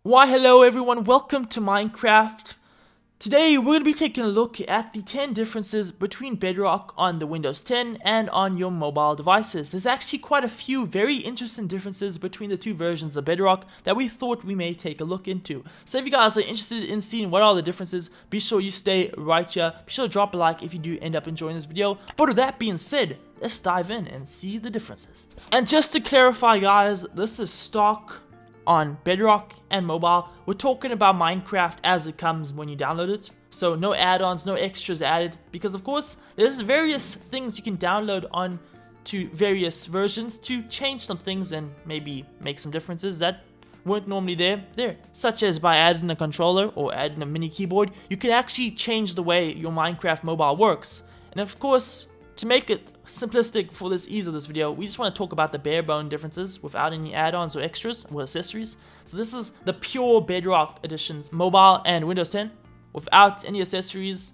Why hello everyone, welcome to Minecraft. Today we're going to be taking a look at the 10 differences between Bedrock on the Windows 10 and on your mobile devices. There's actually quite a few very interesting differences between the two versions of Bedrock that we thought we may take a look into. So if you guys are interested in seeing what are the differences, be sure you stay right here. Be sure to drop a like if you do end up enjoying this video. But with that being said, let's dive in and see the differences. And just to clarify guys, this is stock on Bedrock and mobile. We're talking about Minecraft as it comes when you download it. So no add-ons, no extras added, because of course there's various things you can download on to various versions to change some things and maybe make some differences that weren't normally there. Such as by adding a controller or adding a mini keyboard, you can actually change the way your Minecraft mobile works. And of course, to make it simplistic for this ease of this video, we just want to talk about the bare bone differences without any add-ons or extras or accessories. So this is the pure Bedrock editions, mobile and Windows 10, without any accessories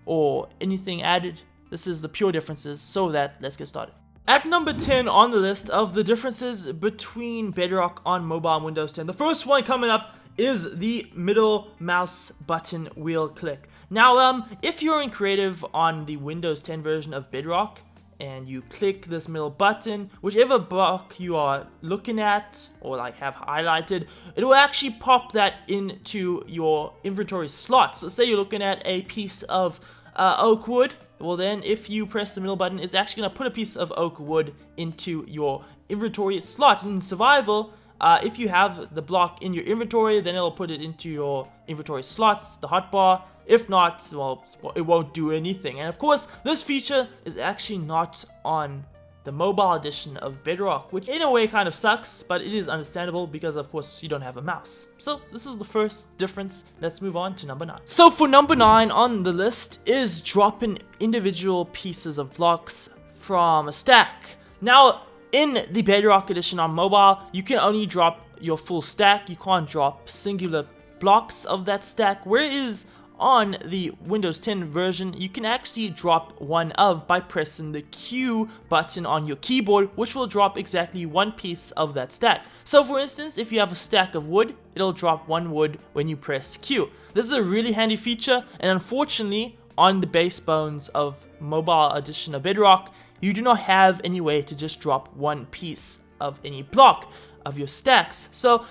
or anything added. This is the pure differences. So let's get started. At number 10 on the list of the differences between Bedrock on mobile and Windows 10, the first one coming up is the middle mouse button wheel click. Now, if you're in creative on the Windows 10 version of Bedrock, and you click this middle button, whichever block you are looking at or like have highlighted, it will actually pop that into your inventory slot. So say you're looking at a piece of oak wood, well then if you press the middle button, it's actually going to put a piece of oak wood into your inventory slot. And in survival, if you have the block in your inventory, then it'll put it into your inventory slots, the hotbar. If not, well, it won't do anything. And of course, this feature is actually not on the mobile edition of Bedrock, which in a way kind of sucks, but it is understandable because of course you don't have a mouse. So this is the first difference. Let's move on to number 9. So for number 9 on the list is dropping individual pieces of blocks from a stack. Now, in the Bedrock edition on mobile, you can only drop your full stack. You can't drop singular blocks of that stack, whereas on the Windows 10 version, you can actually drop one of by pressing the Q button on your keyboard, which will drop exactly one piece of that stack. So for instance, if you have a stack of wood, it'll drop one wood when you press Q. This is a really handy feature, and unfortunately, on the base bones of mobile edition of Bedrock, you do not have any way to just drop one piece of any block of your stacks. So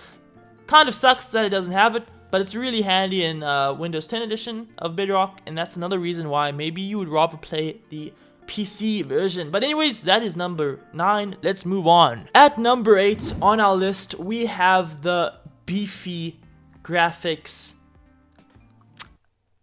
kind of sucks that it doesn't have it, but it's really handy in Windows 10 edition of Bedrock, and that's another reason why maybe you would rather play the PC version. But anyways, that is number 9. Let's move on. At number 8 on our list, we have the beefy graphics.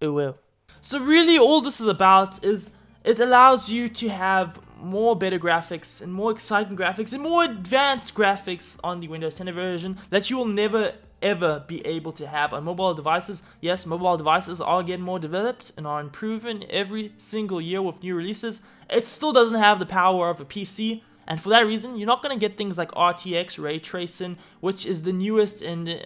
So really all this is about is it allows you to have more better graphics and more exciting graphics and more advanced graphics on the Windows 10 version that you will never ever be able to have on mobile devices. Yes, mobile devices are getting more developed and are improving every single year with new releases. It still doesn't have the power of a PC, and for that reason, you're not going to get things like RTX ray tracing, which is the newest and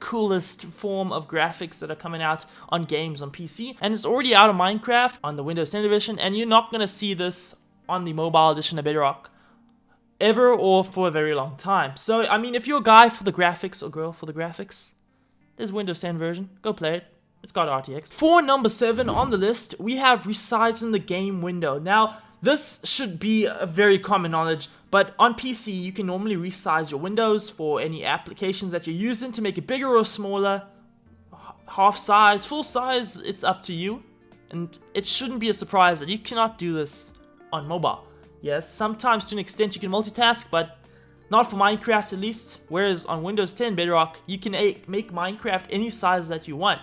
coolest form of graphics that are coming out on games on PC, and it's already out of Minecraft on the Windows 10 edition, and you're not going to see this on the mobile edition of Bedrock ever or for a very long time. So, I mean, if you're a guy for the graphics or girl for the graphics, there's Windows 10 version. Go play it. It's got RTX. For number 7 on the list, we have resizing the game window. Now, this should be a very common knowledge, but on PC, you can normally resize your windows for any applications that you're using to make it bigger or smaller, half size, full size, it's up to you. And it shouldn't be a surprise that you cannot do this on mobile. Yes, sometimes to an extent you can multitask, but not for Minecraft at least. Whereas on Windows 10 Bedrock, you can make Minecraft any size that you want.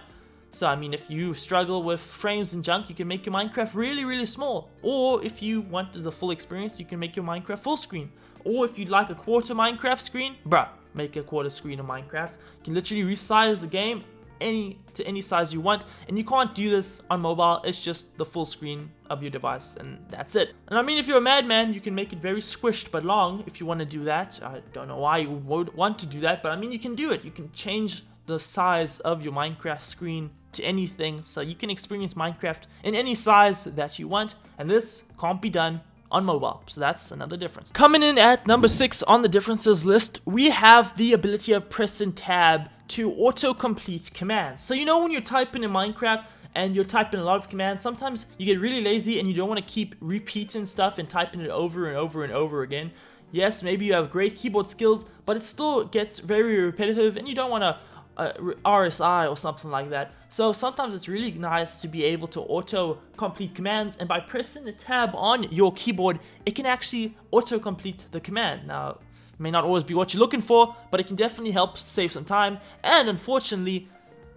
So I mean, if you struggle with frames and junk, you can make your Minecraft really, really small. Or if you want the full experience, you can make your Minecraft full screen. Or if you'd like a quarter Minecraft screen, bruh, make a quarter screen of Minecraft. You can literally resize the game to any size you want, and you can't do this on mobile. It's just the full screen of your device, and that's it. And I mean, if you're a madman, you can make it very squished but long if you want to do that. I don't know why you would want to do that, but I mean, you can do it. You can change the size of your Minecraft screen to anything, so you can experience Minecraft in any size that you want, and this can't be done on mobile. So that's another difference. Coming in at number 6 on the differences list, we have the ability of pressing tab to autocomplete commands. So you know when you're typing in Minecraft and you're typing a lot of commands, sometimes you get really lazy and you don't want to keep repeating stuff and typing it over and over and over again. Yes, maybe you have great keyboard skills, but it still gets very repetitive and you don't want to RSI or something like that. So sometimes it's really nice to be able to auto-complete commands, and by pressing the tab on your keyboard, it can actually auto-complete the command. Now, it may not always be what you're looking for, but it can definitely help save some time, and unfortunately,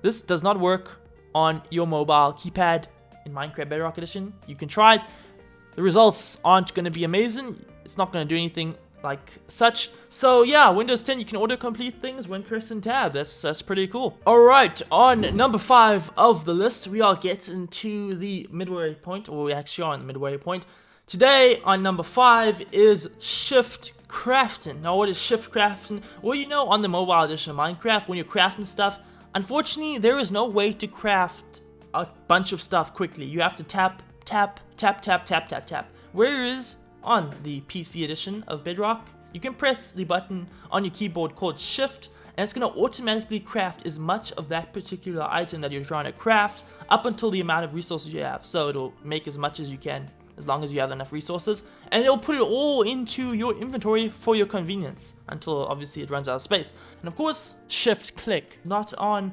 this does not work on your mobile keypad in Minecraft Bedrock Edition. You can try it. The results aren't going to be amazing. It's not going to do anything like such. So yeah, Windows 10, you can autocomplete things when pressing tab. That's pretty cool. Alright, on number 5 of the list, we are getting to the midway point, or we actually are on the midway point. Today, on number 5, is shift crafting. Now, what is shift crafting? Well, you know, on the mobile edition of Minecraft, when you're crafting stuff, unfortunately, there is no way to craft a bunch of stuff quickly. You have to tap, tap, tap, tap, tap, tap, tap. Whereas on the PC edition of Bedrock, you can press the button on your keyboard called Shift, and it's going to automatically craft as much of that particular item that you're trying to craft up until the amount of resources you have. So it'll make as much as you can, as long as you have enough resources, and it'll put it all into your inventory for your convenience until obviously it runs out of space. And of course, Shift click, not on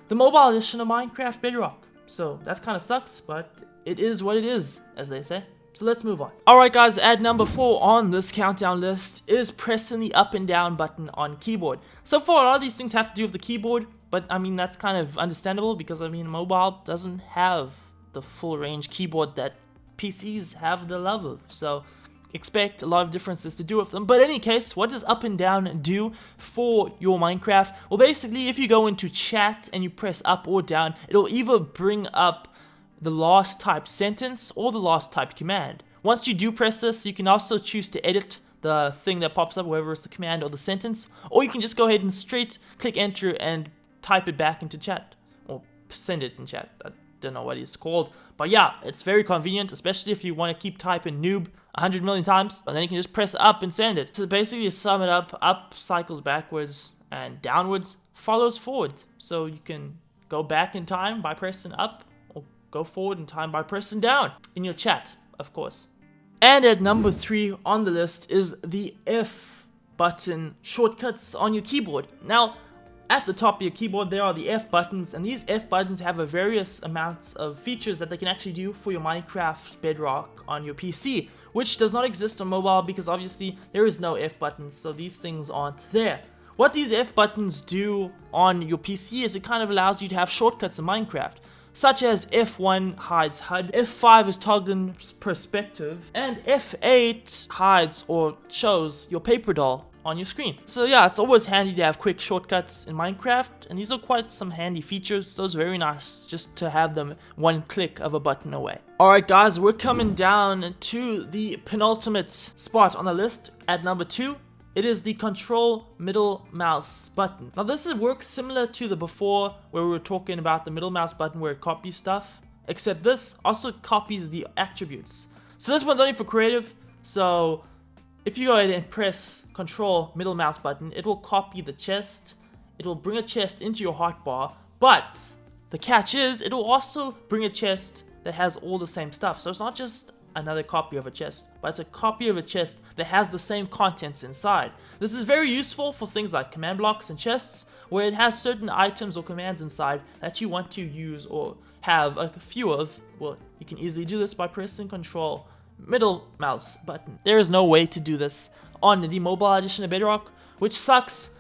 the mobile edition of Minecraft Bedrock. So that kind of sucks, but it is what it is, as they say. So let's move on. Alright guys, at number 4 on this countdown list is pressing the up and down button on keyboard. So far, a lot of these things have to do with the keyboard, but I mean, that's kind of understandable because I mean, mobile doesn't have the full range keyboard that PCs have the love of. So expect a lot of differences to do with them. But in any case, what does up and down do for your Minecraft? Well, basically, if you go into chat and you press up or down, it'll either bring up the last typed sentence or the last typed command. Once you do press this, you can also choose to edit the thing that pops up, whether it's the command or the sentence, or you can just go ahead and straight click enter and type it back into chat, or send it in chat. I don't know what it's called, but yeah, it's very convenient, especially if you want to keep typing noob 100 million times, and then you can just press up and send it. So basically, to sum it up cycles backwards and downwards follows forward. So you can go back in time by pressing up, go forward in time by pressing down in your chat, of course. And at number 3 on the list is the F button shortcuts on your keyboard. Now, at the top of your keyboard, there are the F buttons, and these F buttons have a various amounts of features that they can actually do for your Minecraft Bedrock on your PC, which does not exist on mobile because obviously there is no F buttons, so these things aren't there. What these F buttons do on your PC is it kind of allows you to have shortcuts in Minecraft, such as F1 hides HUD, F5 is toggling perspective, and F8 hides or shows your paper doll on your screen. So yeah, it's always handy to have quick shortcuts in Minecraft, and these are quite some handy features, so it's very nice just to have them one click of a button away. Alright guys, we're coming down to the penultimate spot on the list at number 2. It is the control middle mouse button. Now this works similar to the before where we were talking about the middle mouse button where it copies stuff, except this also copies the attributes. So this one's only for creative, so if you go ahead and press control middle mouse button, it will copy the chest, it will bring a chest into your hotbar, but the catch is it will also bring a chest that has all the same stuff. So it's not just another copy of a chest, but it's a copy of a chest that has the same contents inside. This is very useful for things like command blocks and chests, where it has certain items or commands inside that you want to use or have a few of. Well, you can easily do this by pressing control middle mouse button. There is no way to do this on the mobile edition of Bedrock, which sucks,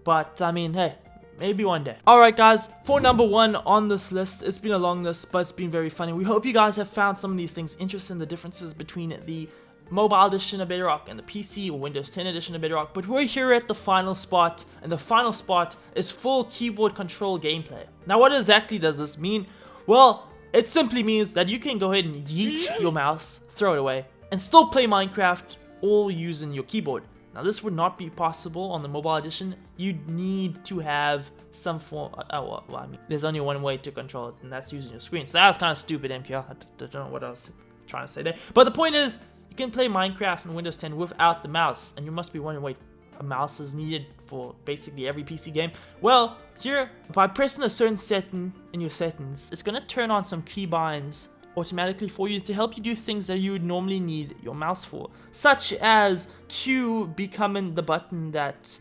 but I mean, hey, maybe one day. Alright guys, for number 1 on this list, it's been a long list, but it's been very funny. We hope you guys have found some of these things interesting, the differences between the mobile edition of Bedrock and the PC or Windows 10 edition of Bedrock. But we're here at the final spot, and the final spot is full keyboard control gameplay. Now what exactly does this mean? Well, it simply means that you can go ahead and yeet your mouse, throw it away, and still play Minecraft all using your keyboard. Now this would not be possible on the mobile edition. You'd need to have some form, well, I mean, there's only one way to control it, and that's using your screen. So that was kind of stupid, MKR. I don't know what I was trying to say there. But the point is, you can play Minecraft in Windows 10 without the mouse, and you must be wondering, wait, a mouse is needed for basically every PC game. Well, here, by pressing a certain setting in your settings, it's going to turn on some keybinds automatically for you to help you do things that you would normally need your mouse for, such as Q becoming the button that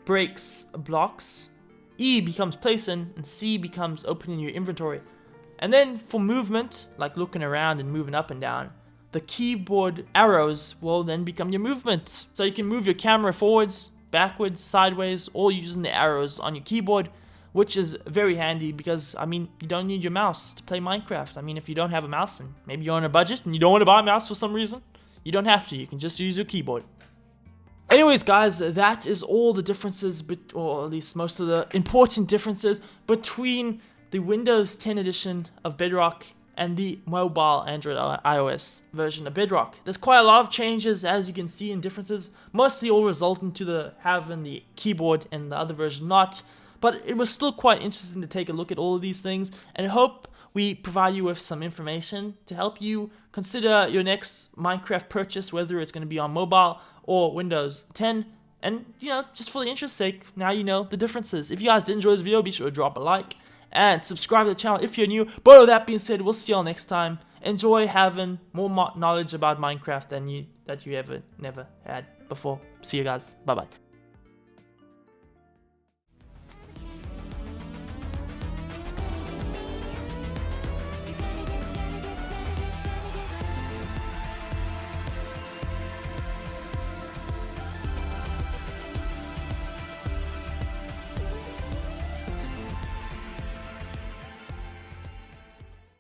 breaks blocks, E becomes placing, and C becomes opening your inventory. And then for movement, like looking around and moving up and down, the keyboard arrows will then become your movement. So you can move your camera forwards, backwards, sideways, all using the arrows on your keyboard, which is very handy because, I mean, you don't need your mouse to play Minecraft. I mean, if you don't have a mouse and maybe you're on a budget and you don't want to buy a mouse for some reason, you don't have to. You can just use your keyboard. Anyways, guys, that is all the differences, or at least most of the important differences between the Windows 10 edition of Bedrock and the mobile Android iOS version of Bedrock. There's quite a lot of changes, as you can see, in differences, mostly all resulting to the having the keyboard and the other version not. But it was still quite interesting to take a look at all of these things, and I hope we provide you with some information to help you consider your next Minecraft purchase, whether it's going to be on mobile or Windows 10. And, you know, just for the interest's sake, now you know the differences. If you guys did enjoy this video, be sure to drop a like and subscribe to the channel if you're new. But with that being said, we'll see y'all next time. Enjoy having more knowledge about Minecraft than you ever never had before. See you guys. Bye bye.